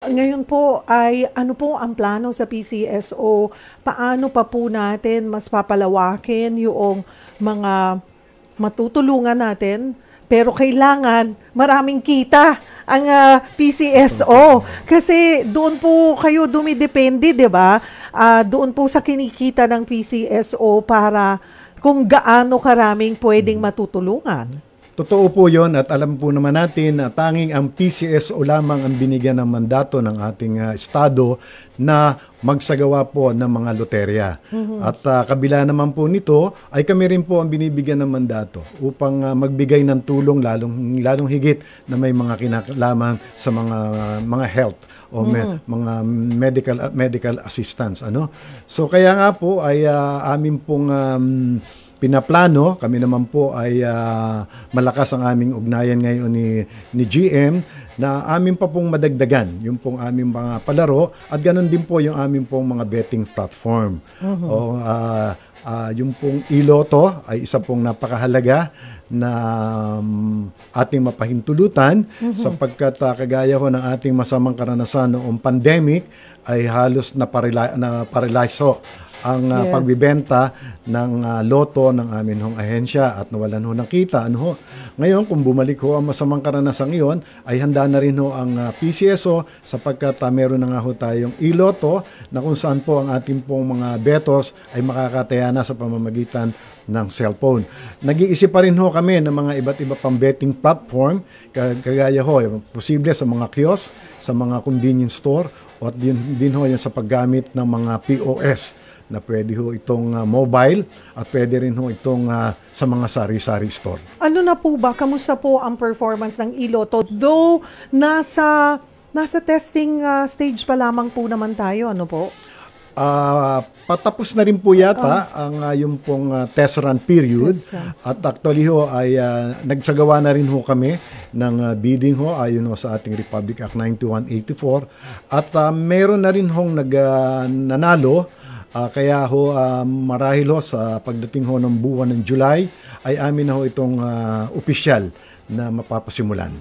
ngayon po ay ano po ang plano sa PCSO? Paano pa po natin mas papalawakin yung mga matutulungan natin? Pero kailangan maraming kita ang PCSO. Kasi doon po kayo dumidepende, di ba? Doon po sa kinikita ng PCSO para kung gaano karaming pwedeng matutulungan. Totoo po yon, at alam po naman natin na tanging ang PCSO lamang ang binigyan ng mandato ng ating Estado na magsagawa po ng mga loterya. At kabila naman po nito ay kami rin po ang binibigyan ng mandato upang magbigay ng tulong lalong higit na may mga kinalaman sa mga health o mga medical assistance. So kaya nga po ay amin pong pinaplano, kami naman po ay malakas ang aming ugnayan ngayon ni GM na amin pa pong madagdagan yung pong aming mga palaro at ganun din po yung aming pong mga betting platform. Yung pong iLotto ay isa pong napakahalaga na ating mapahintulutan sapagkat kagaya ho ng ating masamang karanasan noong pandemic ay halos na-paralyze ang pagbibenta ng loto ng amin hong ahensya at nawalan ho ng kita. Ngayon, kung bumalik ho ang masamang karanasan iyon, ay handa na rin ho ang PCSO sapagkat meron na nga ho tayong iLotto na kung saan po ang ating pong mga bettors ay makakataya na sa pamamagitan ng cellphone. Nag-iisip pa rin ho kami ng mga iba't iba pang betting platform, kagaya ho, posible sa mga kiosk, sa mga convenience store, at din ho yung sa paggamit ng mga POS na pwede ho itong mobile at pwede rin ho itong sa mga sari-sari store. Ano na po ba? Kamusta po ang performance ng iLotto? Though nasa testing stage pa lamang po naman tayo, ano po? Patapos na rin po yata ang yung pong test run period. At actually ho ay nagsagawa na rin ho kami ng bidding ho ayon ho sa ating Republic Act 9184 at meron na rin hong nanalo. Kaya ho marahil ho sa pagdating ho ng buwan ng July ay amin na ho itong opisyal na mapapasimulan.